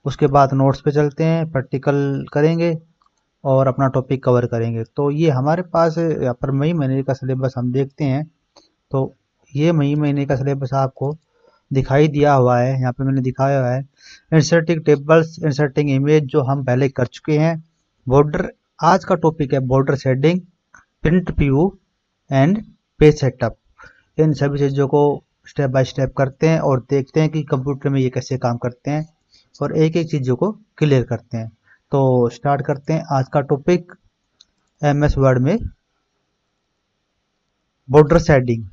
उसके बाद नोट्स पे चलते हैं, प्रैक्टिकल करेंगे और अपना टॉपिक कवर करेंगे। तो ये हमारे पास यहाँ पर मई महीने का सिलेबस हम देखते हैं। तो ये मई महीने का सिलेबस आपको दिखाई दिया हुआ है, यहाँ पे मैंने दिखाया हुआ है। इंसर्टिंग टेबल्स, इंसर्टिंग इमेज जो हम पहले कर चुके हैं। बॉर्डर, आज का टॉपिक है border shading, print view and page setup. इन सभी चीज़ों को स्टेप बाय स्टेप करते हैं और देखते हैं कि कंप्यूटर में ये कैसे काम करते हैं और एक एक चीज़ों को क्लियर करते हैं। तो स्टार्ट करते हैं आज का टॉपिक, एमएस वर्ड में border shading.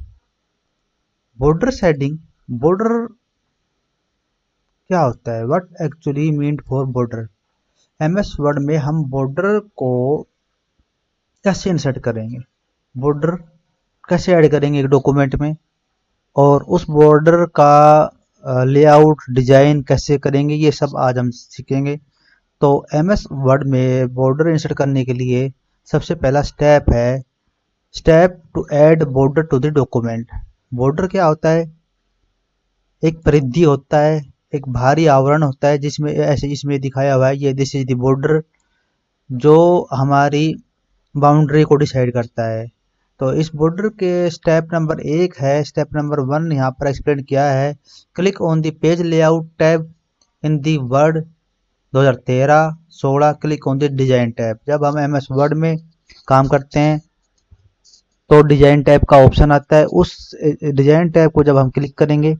Border shading, border क्या होता है, what actually mean for border. MS Word में हम बॉर्डर को कैसे इंसर्ट करेंगे, बॉर्डर कैसे ऐड करेंगे एक डॉक्यूमेंट में, और उस बॉर्डर का लेआउट डिजाइन कैसे करेंगे, ये सब आज हम सीखेंगे। तो एमएस वर्ड में बॉर्डर इंसर्ट करने के लिए सबसे पहला स्टेप है step to add border to the document. Border क्या होता है, एक परिधि होता है, एक भारी आवरण होता है जिसमें ऐसे इसमें दिखाया हुआ है, ये दिस इज द बॉर्डर जो हमारी बाउंड्री को डिसाइड करता है। तो इस बॉर्डर के स्टेप नंबर 1 है, स्टेप नंबर 1 यहाँ पर एक्सप्लेन किया है। Click on the page layout tab in the word 2013-16, click on the design tab. जब हम एमएस वर्ड में काम करते हैं तो डिजाइन टैब का ऑप्शन आता है। उस डिजाइन टैब को जब हम क्लिक करेंगे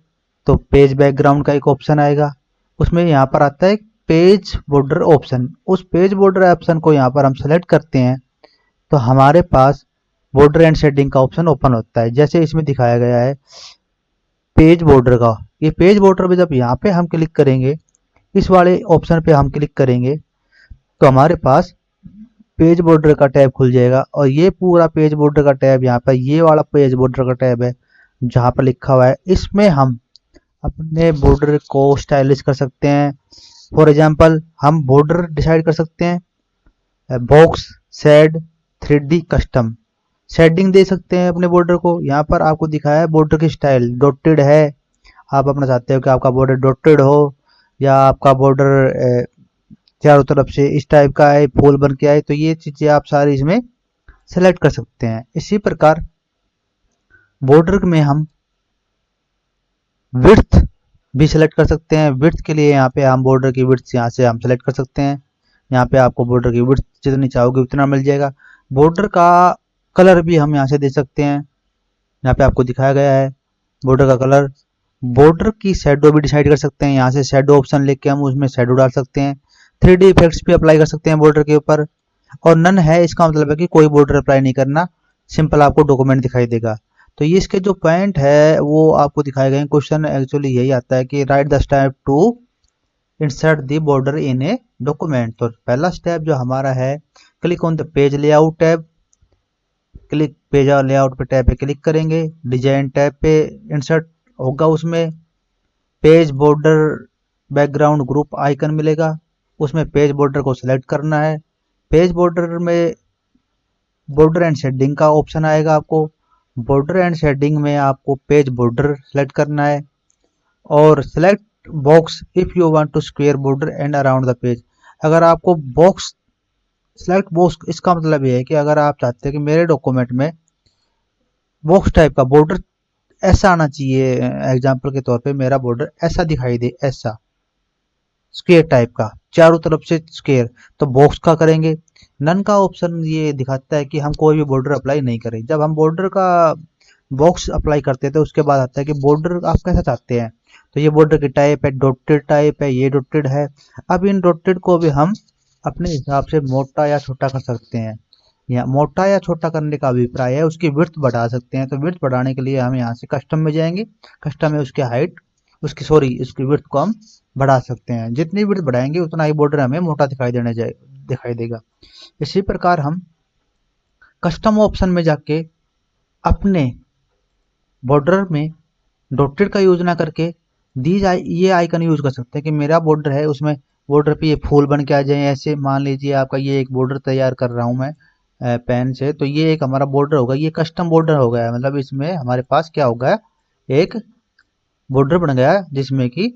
तो पेज बैकग्राउंड का एक ऑप्शन आएगा, उसमें यहाँ पर आता है पेज बॉर्डर ऑप्शन। उस पेज बॉर्डर ऑप्शन को यहाँ पर हम सेलेक्ट करते हैं तो हमारे पास बॉर्डर एंड शेडिंग का ऑप्शन ओपन होता है, जैसे इसमें दिखाया गया है पेज बॉर्डर का। ये पेज बॉर्डर पे जब यहाँ पे हम क्लिक करेंगे, इस वाले ऑप्शन पे हम क्लिक करेंगे तो हमारे पास पेज बॉर्डर का टैब खुल जाएगा। और ये पूरा पेज बॉर्डर का टैब, यहाँ पर ये वाला पेज बॉर्डर का टैब है जहाँ पर लिखा हुआ है, इसमें हम अपने बॉर्डर को स्टाइलिश कर सकते हैं। फॉर एग्जांपल हम बॉर्डर डिसाइड कर सकते हैं box, shade, 3D custom. Shading दे सकते हैं अपने बॉर्डर को, यहाँ पर आपको दिखाया है बॉर्डर की स्टाइल डॉटेड है। आप अपना चाहते हो कि आपका बॉर्डर डॉटेड हो या आपका बॉर्डर चारों तरफ से इस टाइप का है, फूल बन के आए, तो ये चीजें आप सारी इसमें सेलेक्ट कर सकते हैं। इसी प्रकार बॉर्डर में हम विड्थ भी सिलेक्ट कर सकते हैं। विड्थ के लिए यहाँ पे हम बॉर्डर की विड्थ यहाँ से हम सेलेक्ट कर सकते हैं। यहाँ पे आपको बॉर्डर की विड्थ जितनी चाहोगे उतना मिल जाएगा। बॉर्डर का कलर भी हम यहाँ से दे सकते हैं, यहाँ पे आपको दिखाया गया है बॉर्डर का कलर। बॉर्डर की शेडो भी डिसाइड कर सकते हैं, यहाँ से शेडो ऑप्शन लेके हम उसमें शेडो डाल सकते हैं। 3D इफेक्ट्स भी अप्लाई कर सकते हैं बॉर्डर के ऊपर। और नन है, इसका मतलब है कि कोई बॉर्डर अप्लाई नहीं करना, सिंपल आपको डॉक्यूमेंट दिखाई देगा। तो ये इसके जो पॉइंट है वो आपको दिखाए गए हैं। क्वेश्चन एक्चुअली यही आता है कि right the step to insert the border in a document. तो पहला स्टेप जो हमारा है, click on the page layout tab, click page layout पे टैब पे क्लिक करेंगे, डिजाइन टैब पे इंसर्ट होगा, उसमें page border background group icon मिलेगा, उसमें पेज बॉर्डर को सिलेक्ट करना है। पेज बॉर्डर में बॉर्डर एंड शेडिंग का ऑप्शन आएगा आपको। बॉर्डर एंड शेडिंग में आपको पेज बॉर्डर सेलेक्ट करना है और select box if you want to square border and around the page. अगर आपको बॉक्स सेलेक्ट बॉक्स, इसका मतलब ये है कि अगर आप चाहते हैं कि मेरे डॉक्यूमेंट में बॉक्स टाइप का बॉर्डर ऐसा आना चाहिए, एग्जांपल के तौर पे मेरा बॉर्डर ऐसा दिखाई दे, ऐसा स्क्वेयर टाइप का चारों तरफ से स्क्वेयर, तो बॉक्स का करेंगे। नन का ऑप्शन ये दिखाता है कि हम कोई भी बॉर्डर अप्लाई नहीं करें। जब हम बॉर्डर का बॉक्स अप्लाई करते हैं तो उसके बाद आता है कि बॉर्डर आप कैसा चाहते हैं। तो ये बॉर्डर की टाइप है, डॉटेड टाइप है, ये डॉटेड है। अब इन डॉटेड को भी हम अपने हिसाब से मोटा या छोटा कर सकते हैं। या मोटा या छोटा करने का अभिप्राय है उसकी विड्थ बढ़ा सकते हैं। तो विड्थ बढ़ाने के लिए हम यहाँ से कस्टम में जाएंगे, कस्टम में उसकी हाइट, उसकी विड्थ को हम बढ़ा सकते हैं। जितनी विड्थ बढ़ाएंगे उतना ही बॉर्डर हमें मोटा दिखाई देगा। इसी प्रकार हम कस्टम ऑप्शन में जाके अपने बॉर्डर में डॉटेड का यूज ना करके ये आइकन यूज कर सकते हैं कि मेरा बॉर्डर है उसमें बॉर्डर पे ये फूल बन के आ जाए। ऐसे मान लीजिए आपका ये एक बॉर्डर तैयार कर रहा हूं मैं पेन से, तो ये एक हमारा बॉर्डर होगा, ये कस्टम बॉर्डर हो गया। मतलब इसमें हमारे पास क्या होगा, एक बॉर्डर बन गया जिसमें कि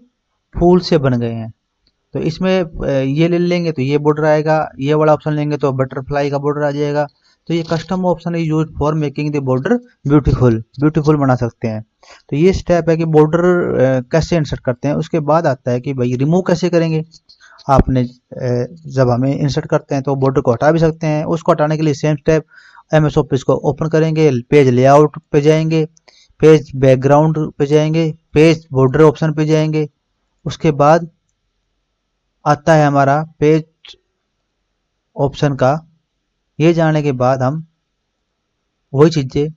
फूल से बन गए हैं। तो इसमें ये ले लेंगे तो ये बॉर्डर आएगा, ये वाला ऑप्शन लेंगे तो बटरफ्लाई का बॉर्डर आ जाएगा। तो ये कस्टम ऑप्शन है use for making the border beautiful, beautiful बना सकते हैं। तो ये स्टेप है कि बॉर्डर कैसे इंसर्ट करते हैं। उसके बाद आता है कि भाई रिमूव कैसे करेंगे। आपने जब हमें इंसर्ट करते हैं तो बॉर्डर को हटा भी सकते हैं। उसको हटाने के लिए सेम स्टेप, एमएस ऑफिस को ओपन करेंगे, पेज लेआउट पे जाएंगे, पेज बैकग्राउंड पे जाएंगे, पेज बॉर्डर ऑप्शन पे जाएंगे। उसके बाद आता है हमारा पेज ऑप्शन का। ये जाने के बाद हम वही चीजें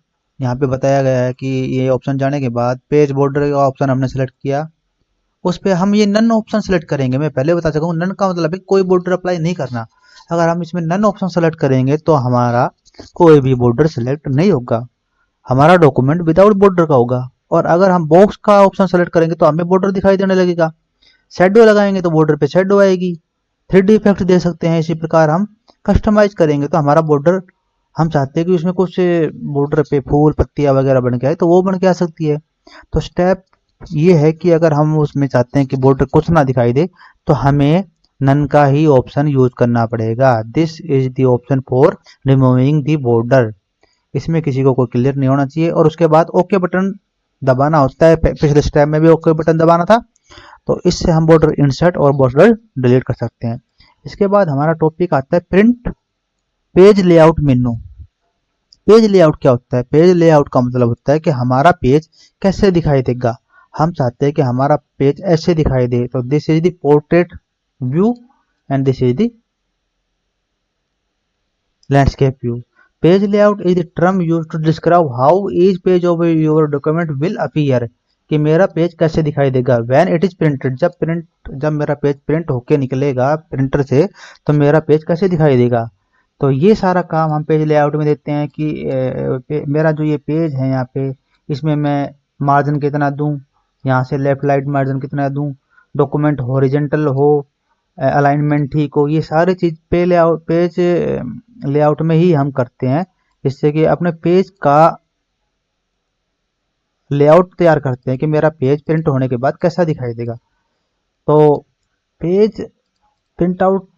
यहाँ पे बताया गया है कि ये ऑप्शन जाने के बाद पेज बॉर्डर का ऑप्शन हमने सेलेक्ट किया, उस पे हम ये नन ऑप्शन सेलेक्ट करेंगे। मैं पहले बता चुका हूँ, नन का मतलब है कोई बॉर्डर अप्लाई नहीं करना। अगर हम इसमें नन ऑप्शन सेलेक्ट करेंगे तो हमारा कोई भी बॉर्डर सेलेक्ट नहीं होगा, हमारा डॉक्यूमेंट विदाउट बॉर्डर का होगा। और अगर हम बॉक्स का ऑप्शन सेलेक्ट करेंगे तो हमें बॉर्डर दिखाई देने लगेगा। शेडो लगाएंगे तो बॉर्डर पे शेडो आएगी। 3D इफेक्ट दे सकते हैं। इसी प्रकार हम कस्टमाइज करेंगे तो हमारा बॉर्डर, हम चाहते हैं कि उसमें कुछ बॉर्डर पे फूल पत्तियां वगैरह बन के आए तो वो बन के आ सकती है। तो स्टेप ये है कि अगर हम उसमें चाहते हैं कि बॉर्डर कुछ ना दिखाई दे तो हमें नन का ही ऑप्शन यूज करना पड़ेगा। This is the option for removing the border. इसमें किसी को कोई क्लियर नहीं होना चाहिए। और उसके बाद ओके बटन दबाना होता है। पिछले स्टेप में भी ओके बटन दबाना था। तो इससे हम बॉर्डर इंसर्ट और बॉर्डर डिलीट कर सकते हैं। इसके बाद हमारा टॉपिक आता है प्रिंट पेज लेआउट मेनू। पेज लेआउट क्या होता है? पेज लेआउट का मतलब होता है कि हमारा पेज कैसे दिखाई देगा। हम चाहते हैं कि हमारा पेज ऐसे दिखाई दे, तो this is the portrait view and this is the landscape view. Page layout is the term used to describe how each page of your document will appear. कि मेरा पेज कैसे दिखाई देगा व्हेन इट इज प्रिंटेड। जब मेरा page print होके निकलेगा printer से तो मेरा पेज कैसे दिखाई देगा। तो ये सारा काम हम पेज लेआउट में देते हैं कि मेरा जो ये पेज है यहाँ पे, इसमें मैं मार्जिन कितना दूं, यहाँ से लेफ्ट राइट मार्जिन कितना दूं, डॉक्यूमेंट हॉरिजेंटल हो, अलाइनमेंट ठीक हो, ये सारी चीज पेज लेआउट में ही हम करते हैं। जिससे कि अपने पेज का लेआउट तैयार करते हैं कि मेरा पेज प्रिंट होने के बाद कैसा दिखाई देगा। तो पेज प्रिंट आउट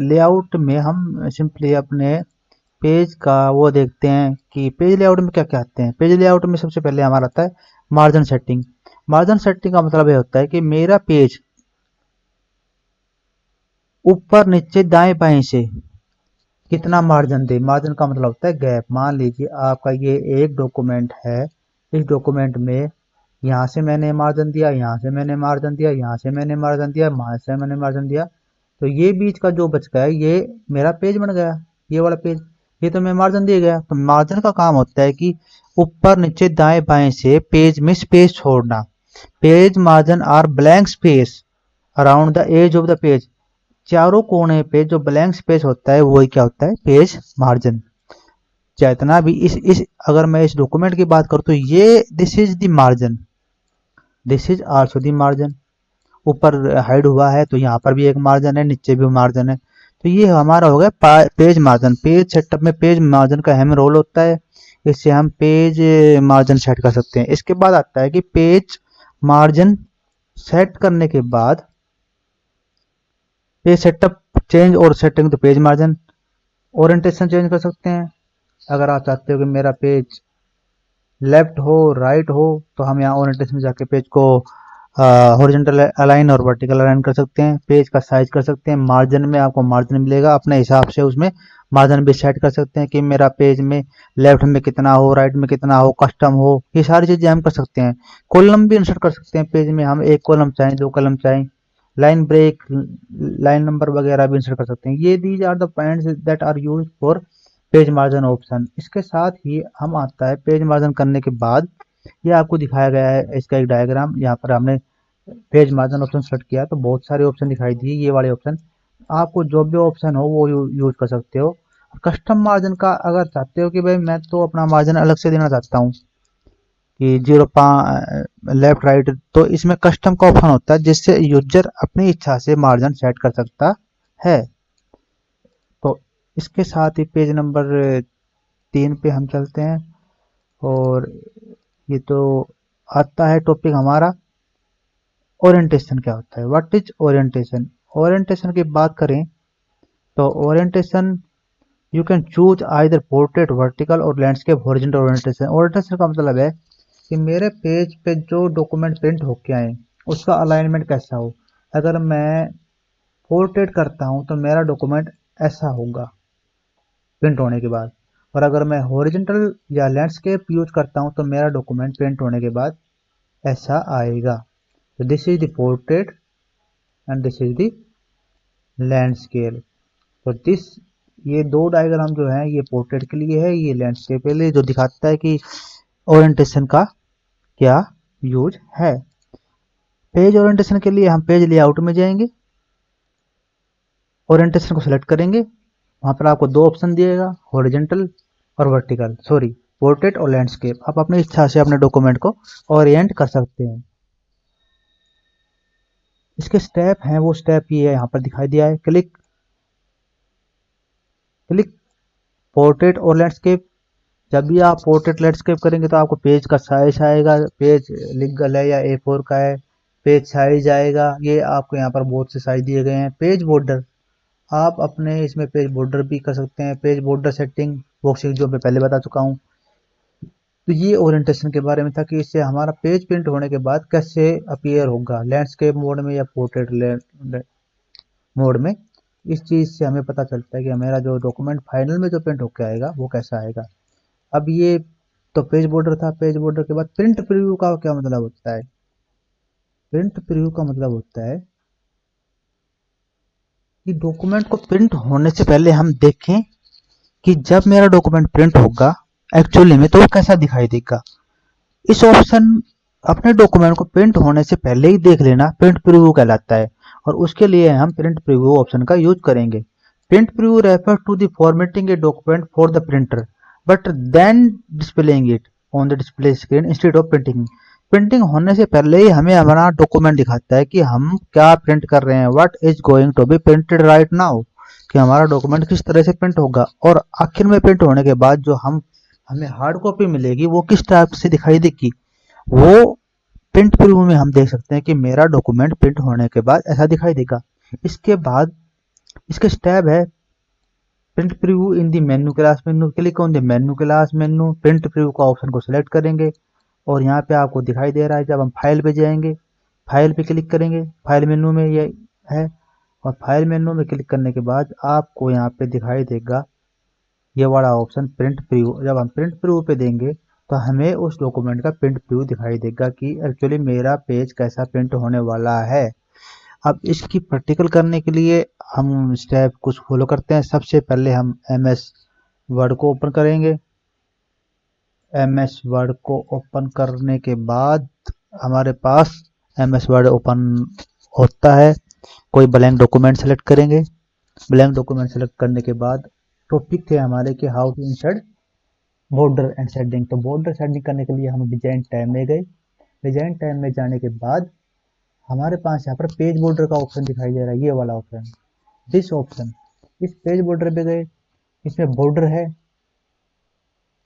लेआउट में हम सिंपली अपने पेज का वो देखते हैं कि पेज लेआउट में क्या क्या आते हैं। पेज लेआउट में सबसे पहले हमारा आता है मार्जिन सेटिंग। मार्जिन सेटिंग का मतलब ये होता है कि मेरा पेज ऊपर नीचे दाएं बाएं से कितना मार्जिन दे। मार्जिन का मतलब होता है गैप। मान लीजिए आपका ये एक डॉक्यूमेंट है, इस डॉक्यूमेंट में यहाँ से मैंने मार्जिन दिया, यहाँ से मैंने मार्जिन दिया, यहाँ से मैंने मार्जिन दिया, यहाँ से मैंने मार्जिन दिया, तो ये बीच का जो बच गया ये मेरा पेज बन गया। ये वाला पेज, ये तो मैं मार्जिन दिया गया। तो मार्जिन का काम होता है कि ऊपर नीचे दाएं बाएं से पेज में स्पेस छोड़ना। Page margin are blank space around the edge of the page. चारों कोने पे जो ब्लैंक स्पेस होता है वही क्या होता है, पेज मार्जिन। जितना भी इस अगर मैं इस डॉक्यूमेंट की बात करूं तो ये this is the margin, this is also the margin. ऊपर हाइड हुआ है तो यहाँ पर भी एक मार्जिन है, नीचे भी मार्जिन है। तो ये हमारा हो गया पेज मार्जिन। पेज सेटअप में पेज मार्जिन का अहम रोल होता है। इससे हम पेज मार्जिन सेट कर सकते हैं। इसके बाद आता है कि पेज मार्जिन सेट करने के बाद पेज सेटअप चेंज और setting the page margin. Orientation change कर सकते हैं। अगर आप चाहते हो कि मेरा पेज लेफ्ट हो राइट हो तो हम यहाँ ओरिएंटेशन में जाके पेज को हॉरिजॉन्टल अलाइन और वर्टिकल अलाइन कर सकते हैं। पेज का साइज कर सकते हैं। मार्जिन में आपको मार्जिन मिलेगा, अपने हिसाब से उसमें मार्जिन भी सेट कर सकते हैं कि मेरा पेज में लेफ्ट में कितना हो, राइट में कितना हो, कस्टम हो, ये सारी चीजें हम कर सकते हैं। कॉलम भी इंसर्ट कर सकते हैं पेज में। हम एक कॉलम चाहें, दो कॉलम चाहें, लाइन ब्रेक, लाइन नंबर वगैरह भी इंसर्ट कर सकते हैं। ये these are the points that are use for page margin option. इसके साथ ही हम आता है पेज मार्जिन करने के बाद ये आपको दिखाया गया है इसका एक डायग्राम। यहाँ पर हमने पेज मार्जिन ऑप्शन सेलेक्ट किया तो बहुत सारे ऑप्शन दिखाई दिए। ये वाले ऑप्शन आपको जो भी ऑप्शन हो वो यूज कर सकते हो। कस्टम मार्जिन का अगर चाहते हो कि भाई मैं तो अपना मार्जिन अलग से देना चाहता हूँ कि 0 लेफ्ट राइट, तो इसमें कस्टम का ऑप्शन होता है जिससे यूजर अपनी इच्छा से मार्जिन सेट कर सकता है। तो इसके साथ ही पेज नंबर 3 पे हम चलते हैं। और ये तो आता है टॉपिक हमारा ओरिएंटेशन क्या होता है। What is orientation. ओरिएंटेशन की बात करें तो orientation you can choose either portrait vertical और लैंडस्केप हॉरिजॉन्टल ओरिएंटेशन। ओरिएंटेशन का मतलब है कि मेरे पेज पे जो डॉक्यूमेंट प्रिंट होके आए उसका अलाइनमेंट कैसा हो। अगर मैं पोर्ट्रेट करता हूं तो मेरा डॉक्यूमेंट ऐसा होगा प्रिंट होने के बाद, और अगर मैं हॉरिजॉन्टल या लैंडस्केप यूज करता हूं तो मेरा डॉक्यूमेंट प्रिंट होने के बाद ऐसा आएगा। तो this is the portrait and this is the landscape. तो दिस ये दो डायग्राम जो है ये पोर्ट्रेट के लिए है, ये लैंडस्केप के लिए, जो दिखाता है कि ओरिएंटेशन का क्या यूज है। पेज ओरिएंटेशन के लिए हम पेज लेआउट में जाएंगे, ओरिएंटेशन को सिलेक्ट करेंगे, वहां पर आपको दो ऑप्शन दिएगा, हॉरिजॉन्टल और वर्टिकल, सॉरी पोर्ट्रेट और लैंडस्केप। आप अपनी इच्छा से अपने डॉक्यूमेंट को ओरिएंट कर सकते हैं। इसके स्टेप हैं, वो स्टेप ये है यहाँ पर दिखाई दिया है, क्लिक क्लिक पोर्ट्रेट और लैंडस्केप। जब भी आप पोर्ट्रेट लैंडस्केप करेंगे तो आपको पेज का साइज आएगा, पेज लीगल है या A4 का है, पेज साइज आएगा, ये आपको यहाँ पर बहुत से साइज दिए गए हैं। पेज बॉर्डर, आप अपने इसमें पेज बॉर्डर भी कर सकते हैं, पेज बॉर्डर सेटिंग बॉक्सिंग जो मैं पहले बता चुका हूँ। तो ये ओरिएंटेशन के बारे में था कि इससे हमारा पेज प्रिंट होने के बाद कैसे अपीयर होगा, लैंडस्केप मोड में या पोर्ट्रेट मोड में। इस चीज़ से हमें पता चलता है कि मेरा जो डॉक्यूमेंट फाइनल में जो प्रिंट होकर आएगा वो कैसा आएगा। अब ये तो पेज बॉर्डर था। पेज बॉर्डर के बाद प्रिंट प्रीव्यू का क्या मतलब होता है? प्रिंट प्रीव्यू का मतलब होता है कि डॉक्यूमेंट को प्रिंट होने से पहले हम देखें कि जब मेरा डॉक्यूमेंट प्रिंट होगा एक्चुअली में तो वो कैसा दिखाई देगा। इस ऑप्शन अपने डॉक्यूमेंट को प्रिंट होने से पहले ही देख लेना प्रिंट प्रीव्यू कहलाता है, और उसके लिए हम प्रिंट प्रीव्यू ऑप्शन का यूज करेंगे। Print preview refer to the formatting a document for the printer but then displaying it on the display screen instead of printing. Printing होने से पहले ही हमें हमारा डॉक्यूमेंट दिखाता है कि हम क्या प्रिंट कर रहे हैं, what is going to be printed right now, कि हमारा डॉक्यूमेंट किस तरह से प्रिंट होगा। और आखिर में प्रिंट होने के बाद जो हमें हार्ड कॉपी मिलेगी वो किस टाइप से दिखाई देगी, वो प्रिंट प्रीव्यू में हम देख सकते हैं कि मेरा डॉक्यूमेंट प्रिंट होने के बाद ऐसा दिखाई देगा। इसके बाद इसके स्टेप है print preview in the menu class menu. Click on the menu class menu, print preview का ऑप्शन को सिलेक्ट करेंगे और यहाँ पे आपको दिखाई दे रहा है। जब हम फाइल पे जाएंगे, फाइल पे क्लिक करेंगे, फाइल मेन्यू में ये है, और फाइल मेन्यू में क्लिक करने के बाद आपको यहाँ पे दिखाई देगा ये वाला ऑप्शन प्रिंट प्रीव्यू। जब हम प्रिंट प्रीव्यू पे देंगे तो हमें उस डॉक्यूमेंट का प्रिंट प्रीव्यू दिखाई देगा कि एक्चुअली मेरा पेज कैसा प्रिंट होने वाला है। अब इसकी प्रैक्टिकल करने के लिए हम स्टेप कुछ फॉलो करते हैं। सबसे पहले हम MS वर्ड को ओपन करेंगे। MS वर्ड को ओपन करने के बाद हमारे पास MS वर्ड ओपन होता है। कोई ब्लैंक डॉक्यूमेंट सेलेक्ट करेंगे। ब्लैंक डॉक्यूमेंट सेलेक्ट करने के बाद टॉपिक थे हमारे कि how to insert border and shading. तो बॉर्डर शेडिंग करने के लिए हम डिजाइन टैब में गए। डिजाइन टैब में जाने के बाद हमारे पास यहाँ पर पेज बॉर्डर का ऑप्शन दिखाई दे रहा है, ये वाला ऑप्शन, दिस ऑप्शन। इस पेज बॉर्डर पे गए, इसमें बॉर्डर है,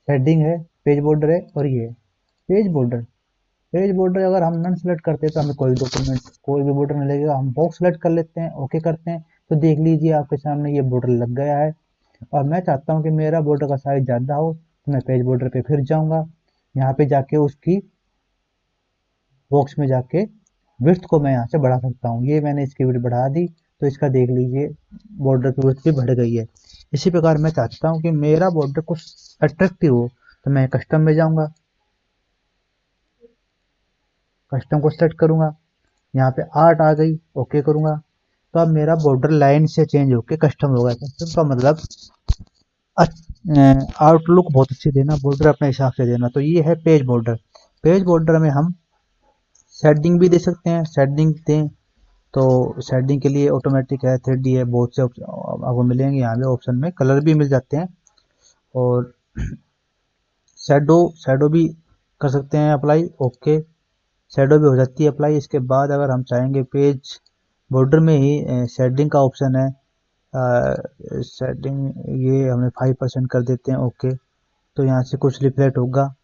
शेडिंग है, पेज बॉर्डर है, और ये पेज बॉर्डर। पेज बॉर्डर अगर हम नन सेलेक्ट करते हैं तो हमें कोई डॉक्यूमेंट कोई भी बॉर्डर नहीं लगेगा। हम बॉक्स सेलेक्ट कर लेते हैं, ओके करते हैं, तो देख लीजिए आपके सामने ये बॉर्डर लग गया है। और मैं चाहता हूँ कि मेरा बॉर्डर का साइज ज़्यादा हो तो मैं पेज बॉर्डर पे फिर जाऊँगा। यहाँ पे जाके उसकी बॉक्स में जाके विड्थ को मैं यहाँ से बढ़ा सकता हूँ। ये मैंने इसकी विड्थ बढ़ा दी तो इसका देख लीजिए बॉर्डर की विड्थ भी बढ़ गई है। इसी प्रकार मैं चाहता हूँ कि मेरा बॉर्डर कुछ अट्रैक्टिव हो तो मैं कस्टम में जाऊँगा, कस्टम को सेलेक्ट करूँगा, यहाँ पे आर्ट आ गई, ओके करूँगा। तो अब मेरा बॉर्डर लाइन से चेंज होके कस्टम होगा। कस्टम का मतलब आउटलुक बहुत अच्छी देना, बॉर्डर अपने हिसाब से देना। तो ये है पेज बॉर्डर। पेज बॉर्डर में हम शेडिंग भी दे सकते हैं। शेडिंग दें तो शेडिंग के लिए ऑटोमेटिक है, 3D है, बहुत से आपको मिलेंगे यहाँ पे ऑप्शन में, कलर भी मिल जाते हैं। और शैडो भी कर सकते हैं अप्लाई, ओके, शैडो भी हो जाती है अप्लाई। इसके बाद अगर हम चाहेंगे पेज बॉर्डर में ही शेडिंग का ऑप्शन है, शेडिंग ये हमें 5% कर देते हैं, ओके। तो यहाँ से कुछ रिफ्लेक्ट होगा।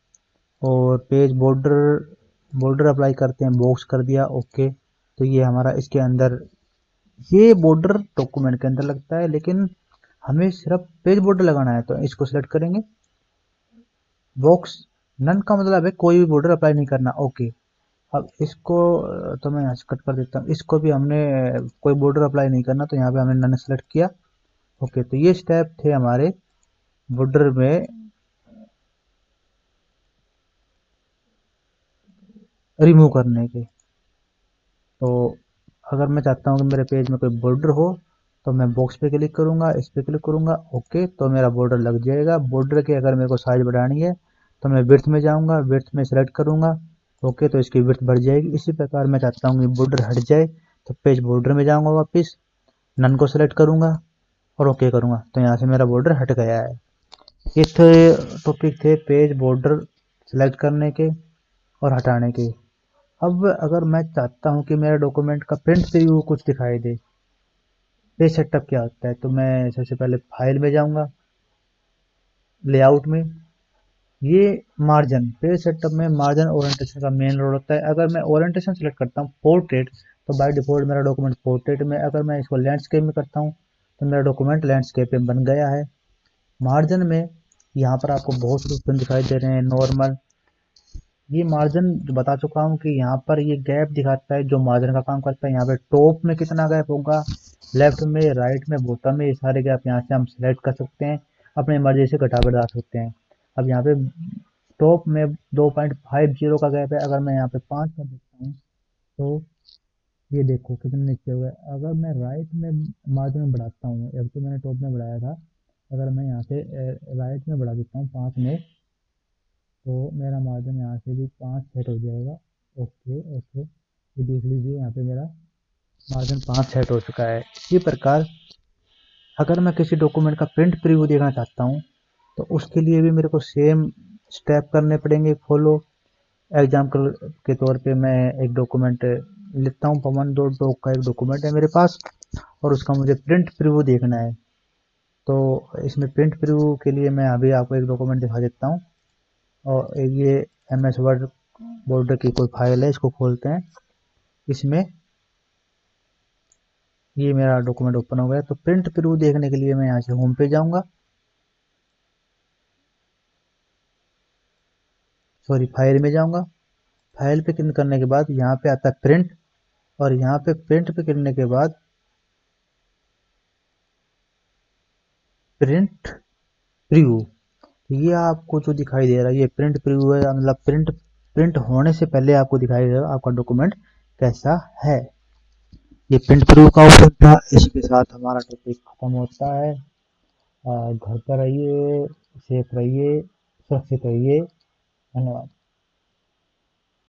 और पेज बॉर्डर अप्लाई करते हैं, बॉक्स कर दिया, ओके। तो ये हमारा इसके अंदर ये बॉर्डर डॉक्यूमेंट के अंदर लगता है, लेकिन हमें सिर्फ पेज बॉर्डर लगाना है, तो इसको सिलेक्ट करेंगे। बॉक्स नन का मतलब है कोई भी बॉर्डर अप्लाई नहीं करना। ओके, अब इसको तो मैं यहाँ से कट कर देता हूँ। इसको भी हमने कोई बॉर्डर अप्लाई नहीं करना, तो यहाँ पे हमने नन सेलेक्ट किया। ओके, तो ये स्टेप थे हमारे बॉर्डर में रिमूव करने के। तो अगर मैं चाहता हूँ कि मेरे पेज में कोई बॉर्डर हो, तो मैं बॉक्स पे क्लिक करूंगा, इस पे क्लिक करूंगा। ओके, तो मेरा बॉर्डर लग जाएगा। बॉर्डर की अगर मेरे को साइज बढ़ानी है, तो मैं विड्थ में जाऊंगा, विड्थ में सेलेक्ट करूंगा। ओके, तो इसकी विड्थ बढ़ जाएगी। इसी प्रकार मैं चाहता हूँ कि बॉर्डर हट जाए, तो पेज बॉर्डर में जाऊंगा, वापस नन को सेलेक्ट करूंगा और ओके करूंगा, तो यहाँ से मेरा बॉर्डर हट गया है। ये टॉपिक थे पेज बॉर्डर सेलेक्ट करने के और हटाने के। अब अगर मैं चाहता हूँ कि मेरे डॉक्यूमेंट का प्रिंट प्रीव्यू कुछ दिखाई दे, पेज सेटअप क्या होता है, तो मैं सबसे पहले फाइल में जाऊंगा, लेआउट में। ये मार्जिन, पेज सेटअप में मार्जिन ओरिएंटेशन का मेन रोल होता है। अगर मैं ओरिएंटेशन सेलेक्ट करता हूँ पोर्ट्रेट, तो बाय डिफॉल्ट मेरा डॉक्यूमेंट पोर्ट्रेट में। अगर मैं इसको लैंडस्केप में करता हूँ, तो मेरा डॉक्यूमेंट लैंडस्केप में बन गया है। मार्जिन में यहाँ पर आपको बहुत से ऑप्शन दिखाई दे रहे हैं। नॉर्मल, ये मार्जिन जो बता चुका हूँ कि यहाँ पर ये गैप दिखाता है जो मार्जिन का काम करता है। यहाँ पे टॉप में कितना गैप होगा, लेफ्ट में, राइट में, बॉटम में, ये सारे गैप यहाँ से हम सिलेक्ट कर सकते हैं, अपनी मर्जी से घटा बढ़ा सकते हैं। अब यहाँ पे टॉप में 2.50 का गैप है, अगर मैं यहाँ पे 5 कर देता हूँ, तो ये देखो कितने नीचे हुए। अगर मैं राइट में मार्जिन में बढ़ाता हूँ, एक तो मैंने टॉप में बढ़ाया था, अगर मैं यहाँ से राइट में बढ़ा देता हूँ 5 में, तो मेरा मार्जिन यहाँ से भी 5 सेट हो जाएगा। ओके ओके, ये देख लीजिए यहाँ पे मेरा मार्जिन 5 सेट हो चुका है। इसी प्रकार अगर मैं किसी डॉक्यूमेंट का प्रिंट प्रीव्यू देखना चाहता हूँ, तो उसके लिए भी मेरे को सेम स्टेप करने पड़ेंगे फॉलो। एग्जाम्पल के तौर पे मैं एक डॉक्यूमेंट लिखता हूँ, पवन डॉट डॉक का एक डॉक्यूमेंट है मेरे पास, और उसका मुझे प्रिंट प्रीव्यू देखना है। तो इसमें प्रिंट प्रीव्यू के लिए मैं अभी आपको एक डॉक्यूमेंट दिखा देता हूँ। और ये एम एस वर्ड बॉर्डर की कोई फाइल है, इसको खोलते हैं। इसमें ये मेरा डॉक्यूमेंट ओपन हो गया। तो प्रिंट प्रीव्यू देखने के लिए मैं यहाँ से होम पे जाऊंगा, सॉरी फाइल में जाऊंगा। फाइल पे क्लिक करने के बाद यहाँ पे आता है प्रिंट, और यहाँ पे प्रिंट पे करने के बाद प्रिंट प्रीव्यू, ये आपको जो दिखाई दे रहा है ये प्रिंट प्रीव्यू है, मतलब प्रिंट प्रिंट होने से पहले आपको दिखाई देगा आपका डॉक्यूमेंट कैसा है। ये प्रिंट प्रीव्यू का ऑप्शन था। इसके साथ हमारा टॉपिक खत्म होता है। घर पर रहिए, सेफ रहिए, सुरक्षित रहिए। धन्यवाद।